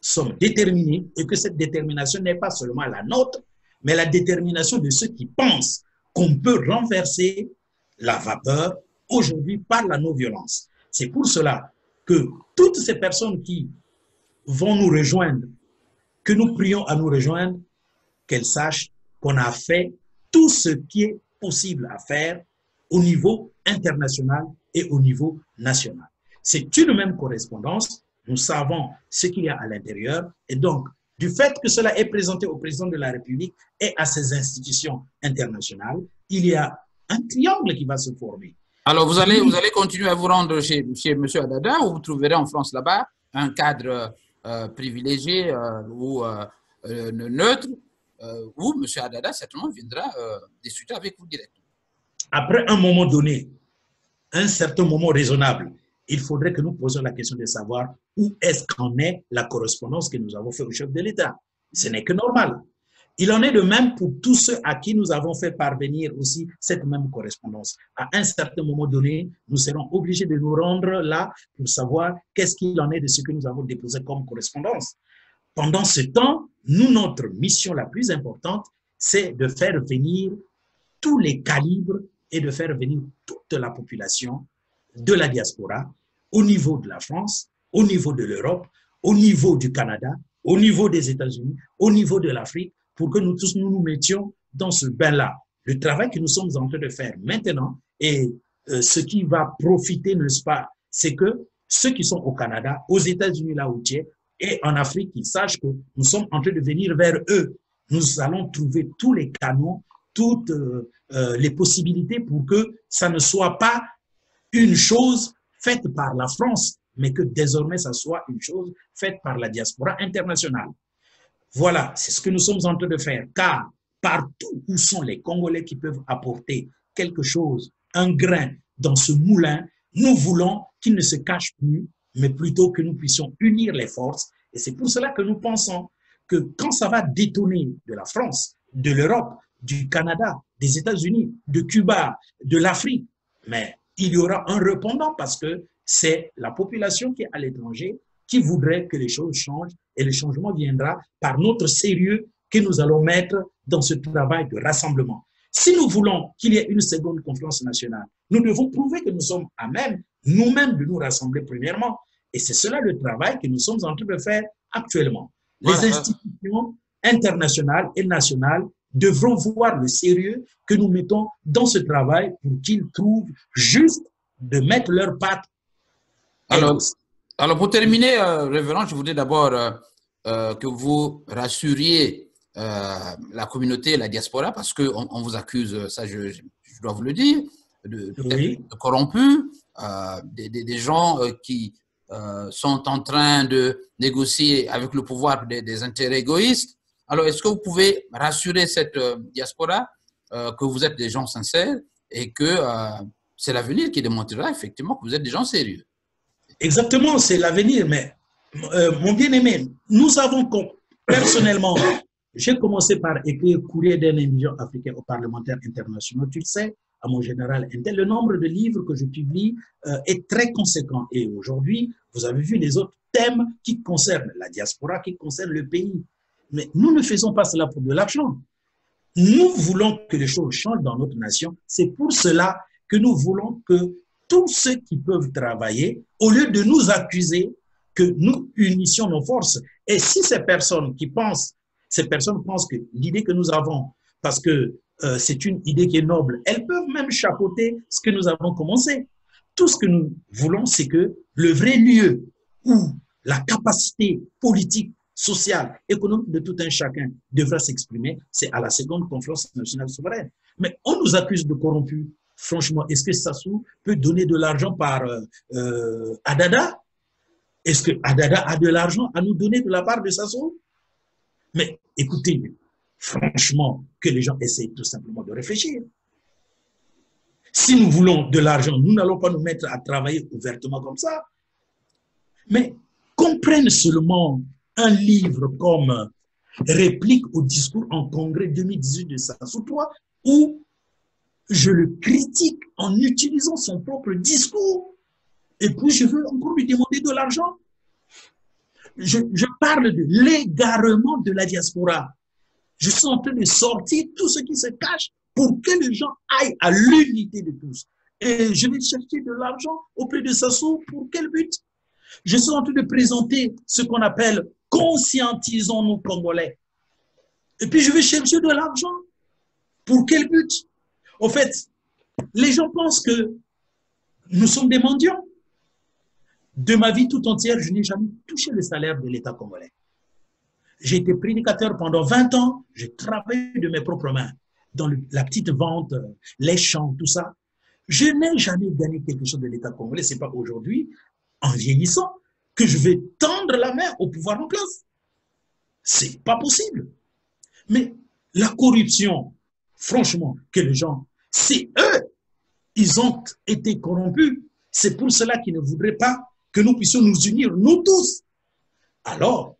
sommes déterminés et que cette détermination n'est pas seulement la nôtre, mais la détermination de ceux qui pensent qu'on peut renverser la vapeur aujourd'hui par la non-violence. C'est pour cela que toutes ces personnes qui vont nous rejoindre, que nous prions à nous rejoindre, qu'elles sachent qu'on a fait tout ce qui est possible à faire au niveau international et au niveau national. C'est une même correspondance, nous savons ce qu'il y a à l'intérieur. Et donc, du fait que cela est présenté au président de la République et à ses institutions internationales, il y a un triangle qui va se former. Alors, vous allez continuer à vous rendre chez M. Adada, ou vous trouverez en France là-bas un cadre privilégié ou neutre, où M. Adada certainement viendra discuter avec vous directement. Après un moment donné, un certain moment raisonnable, il faudrait que nous posions la question de savoir où est-ce qu'en est la correspondance que nous avons faite au chef de l'État. Ce n'est que normal. Il en est de même pour tous ceux à qui nous avons fait parvenir aussi cette même correspondance. À un certain moment donné, nous serons obligés de nous rendre là pour savoir qu'est-ce qu'il en est de ce que nous avons déposé comme correspondance. Pendant ce temps, nous, notre mission la plus importante, c'est de faire venir tous les calibres et de faire venir toute la population de la diaspora au niveau de la France, au niveau de l'Europe, au niveau du Canada, au niveau des États-Unis, au niveau de l'Afrique, pour que nous tous nous mettions dans ce bain-là. Le travail que nous sommes en train de faire maintenant, et ce qui va profiter, n'est-ce pas, c'est que ceux qui sont au Canada, aux États-Unis, là où tu es, et en Afrique, ils sachent que nous sommes en train de venir vers eux. Nous allons trouver tous les canaux, toutes les possibilités pour que ça ne soit pas une chose faite par la France, mais que désormais ça soit une chose faite par la diaspora internationale. Voilà, c'est ce que nous sommes en train de faire, car partout où sont les Congolais qui peuvent apporter quelque chose, un grain dans ce moulin, nous voulons qu'ils ne se cachent plus, mais plutôt que nous puissions unir les forces. Et c'est pour cela que nous pensons que quand ça va détonner de la France, de l'Europe, du Canada, des États-Unis, de Cuba, de l'Afrique, mais il y aura un répondant parce que c'est la population qui est à l'étranger qui voudrait que les choses changent, et le changement viendra par notre sérieux que nous allons mettre dans ce travail de rassemblement. Si nous voulons qu'il y ait une seconde conférence nationale, nous devons prouver que nous sommes à même nous-mêmes de nous rassembler premièrement. Et c'est cela le travail que nous sommes en train de faire actuellement. Les institutions internationales et nationales devront voir le sérieux que nous mettons dans ce travail pour qu'ils trouvent juste de mettre leurs pattes. Alors, pour terminer, révérend, je voudrais d'abord que vous rassuriez la communauté, la diaspora, parce qu'on vous accuse, ça je dois vous le dire, de corrompus, des gens qui sont en train de négocier avec le pouvoir des intérêts égoïstes. Alors, est-ce que vous pouvez rassurer cette diaspora que vous êtes des gens sincères et que c'est l'avenir qui démontrera effectivement que vous êtes des gens sérieux? Exactement, c'est l'avenir, mais mon bien-aimé, nous avons personnellement, j'ai commencé par écrire Courrier d'un émigrant africain aux parlementaires internationaux. Tu le sais, à mon général Intel, le nombre de livres que je publie est très conséquent. Et aujourd'hui, vous avez vu les autres thèmes qui concernent la diaspora, qui concernent le pays. Mais nous ne faisons pas cela pour de l'argent. Nous voulons que les choses changent dans notre nation. C'est pour cela que nous voulons que tous ceux qui peuvent travailler, au lieu de nous accuser, que nous unissions nos forces. Et si ces personnes pensent que l'idée que nous avons, parce que c'est une idée qui est noble, elles peuvent même chapeauter ce que nous avons commencé. Tout ce que nous voulons, c'est que le vrai lieu où la capacité politique, sociale, économique de tout un chacun devra s'exprimer, c'est à la seconde conférence nationale souveraine. Mais on nous accuse de corrompus. Franchement, est-ce que Sassou peut donner de l'argent par Adada? Est-ce que Adada a de l'argent à nous donner de la part de Sassou? Mais écoutez, franchement, que les gens essayent tout simplement de réfléchir. Si nous voulons de l'argent, nous n'allons pas nous mettre à travailler ouvertement comme ça. Mais qu'on prenne seulement un livre comme Réplique au discours en congrès 2018 de Sassou Touat, où je le critique en utilisant son propre discours. Et puis, je veux encore lui demander de l'argent. Je parle de l'égarement de la diaspora. Je suis en train de sortir tout ce qui se cache pour que les gens aillent à l'unité de tous. Et je vais chercher de l'argent auprès de Sassou pour quel but? Je suis en train de présenter ce qu'on appelle « conscientisons-nous Congolais ». Et puis, je vais chercher de l'argent. Pour quel but? En fait, les gens pensent que nous sommes des mendiants. De ma vie tout entière, je n'ai jamais touché le salaire de l'État congolais. J'ai été prédicateur pendant 20 ans, j'ai travaillé de mes propres mains dans la petite vente, les champs, tout ça. Je n'ai jamais gagné quelque chose de l'État congolais. Ce n'est pas aujourd'hui, en vieillissant, que je vais tendre la main au pouvoir en place. C'est pas possible. Mais la corruption, franchement, que les gens, c'est eux, ils ont été corrompus. C'est pour cela qu'ils ne voudraient pas que nous puissions nous unir, nous tous. Alors,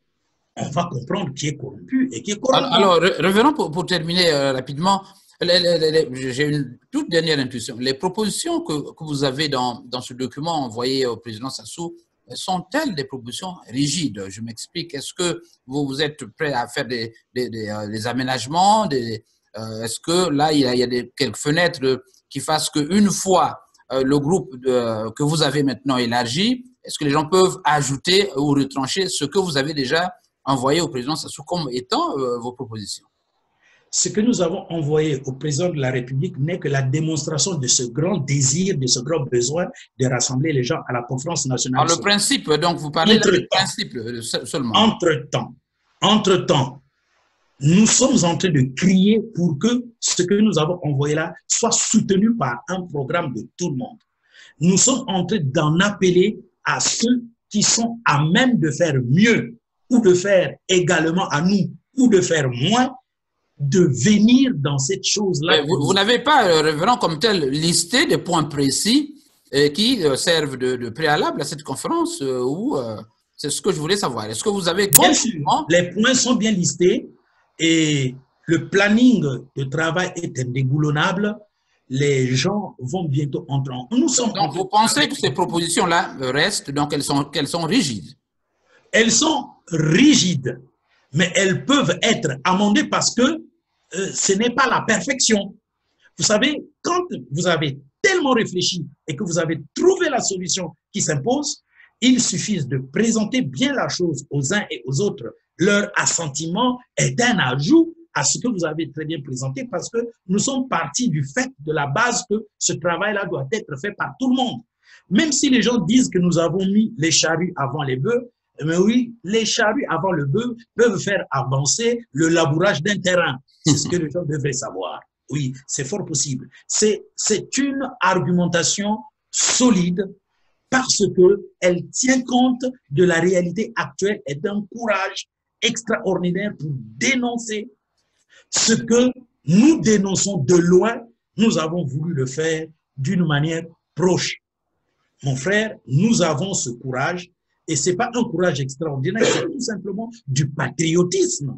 on va comprendre qui est corrompu et qui est corrompu. Alors revenons pour terminer rapidement. J'ai une toute dernière intuition. Les propositions que vous avez dans ce document envoyé au président Sassou sont-elles des propositions rigides? Je m'explique. Est-ce que vous êtes prêt à faire des aménagements? Est-ce que là, il y a quelques fenêtres qui fassent qu'une fois le groupe que vous avez maintenant élargi, est-ce que les gens peuvent ajouter ou retrancher ce que vous avez déjà envoyé au président Sassou comme étant vos propositions? Ce que nous avons envoyé au président de la République n'est que la démonstration de ce grand désir, de ce grand besoin de rassembler les gens à la conférence nationale. Alors, le principe, donc vous parlez du principe seulement. Entre-temps, nous sommes en train de crier pour que ce que nous avons envoyé là soit soutenu par un programme de tout le monde. Nous sommes en train d'en appeler à ceux qui sont à même de faire mieux ou de faire également à nous ou de faire moins, de venir dans cette chose-là. Vous n'avez pas, révérend, comme tel, listé des points précis qui servent de préalable à cette conférence c'est ce que je voulais savoir. Est-ce que vous avez... Bien sûr, les points sont bien listés et le planning de travail est indéboulonnable. Les gens vont bientôt entrer en... Donc, vous pensez que ces propositions-là restent, donc qu'elles sont rigides? Elles sont rigides, mais elles peuvent être amendées parce que ce n'est pas la perfection. Vous savez, quand vous avez tellement réfléchi et que vous avez trouvé la solution qui s'impose, il suffit de présenter bien la chose aux uns et aux autres. Leur assentiment est un ajout à ce que vous avez très bien présenté parce que nous sommes partis du fait de la base que ce travail-là doit être fait par tout le monde. Même si les gens disent que nous avons mis les charrues avant les bœufs, mais oui, les charrues avant le bœuf peuvent faire avancer le labourage d'un terrain. C'est ce que les gens devraient savoir. Oui, c'est fort possible. C'est une argumentation solide parce qu'elle tient compte de la réalité actuelle et d'un courage extraordinaire pour dénoncer ce que nous dénonçons de loin. Nous avons voulu le faire d'une manière proche. Mon frère, nous avons ce courage et ce n'est pas un courage extraordinaire, c'est tout simplement du patriotisme.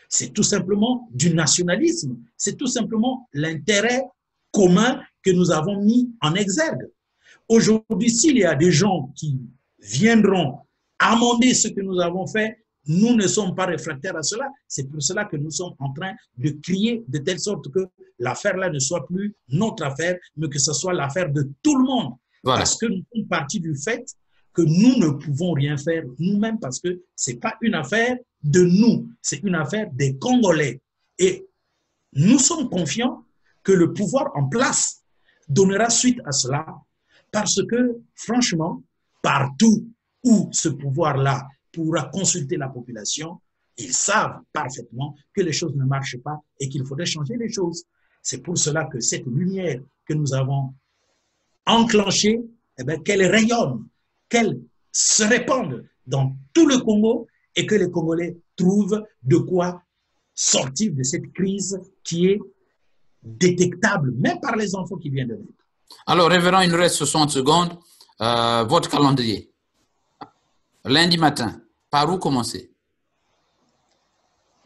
C'est tout simplement du nationalisme. C'est tout simplement l'intérêt commun que nous avons mis en exergue. Aujourd'hui, s'il y a des gens qui viendront amender ce que nous avons fait, nous ne sommes pas réfractaires à cela. C'est pour cela que nous sommes en train de crier de telle sorte que l'affaire-là ne soit plus notre affaire, mais que ce soit l'affaire de tout le monde. Voilà. Parce que nous sommes partis du fait que nous ne pouvons rien faire nous-mêmes parce que ce n'est pas une affaire de nous, c'est une affaire des Congolais. Et nous sommes confiants que le pouvoir en place donnera suite à cela parce que, franchement, partout où ce pouvoir-là pourra consulter la population, ils savent parfaitement que les choses ne marchent pas et qu'il faudrait changer les choses. C'est pour cela que cette lumière que nous avons enclenchée, eh bien, qu'elle rayonne, qu'elle se répande dans tout le Congo et que les Congolais trouvent de quoi sortir de cette crise qui est détectable, même par les enfants qui viennent de naître. Alors, révérend, il nous reste 60 secondes. Votre calendrier. Lundi matin, par où commencer?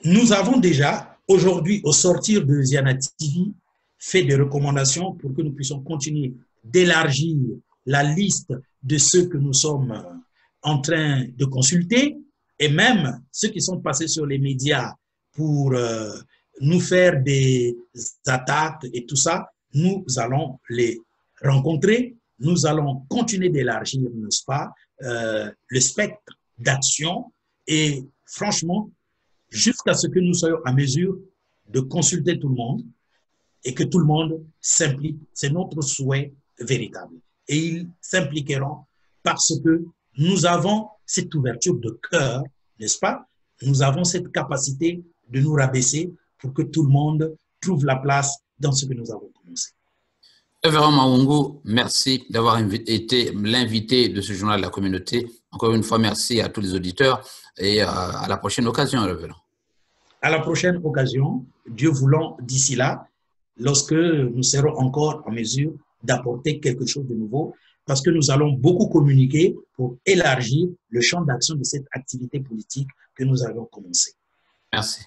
Nous avons déjà, aujourd'hui, au sortir de Ziana TV, fait des recommandations pour que nous puissions continuer d'élargir la liste de ceux que nous sommes en train de consulter et même ceux qui sont passés sur les médias pour nous faire des attaques et tout ça, nous allons les rencontrer, nous allons continuer d'élargir, n'est-ce pas, le spectre d'action et franchement, jusqu'à ce que nous soyons à mesure de consulter tout le monde et que tout le monde s'implique. C'est notre souhait véritable. Et ils s'impliqueront parce que nous avons cette ouverture de cœur, n'est-ce pas? Nous avons cette capacité de nous rabaisser pour que tout le monde trouve la place dans ce que nous avons commencé. Révérend Maungu, merci d'avoir été l'invité de ce journal de la communauté. Encore une fois, merci à tous les auditeurs et à la prochaine occasion, Révérend. À la prochaine occasion, Dieu voulant, d'ici là, lorsque nous serons encore en mesure d'apporter quelque chose de nouveau, parce que nous allons beaucoup communiquer pour élargir le champ d'action de cette activité politique que nous avons commencé. Merci.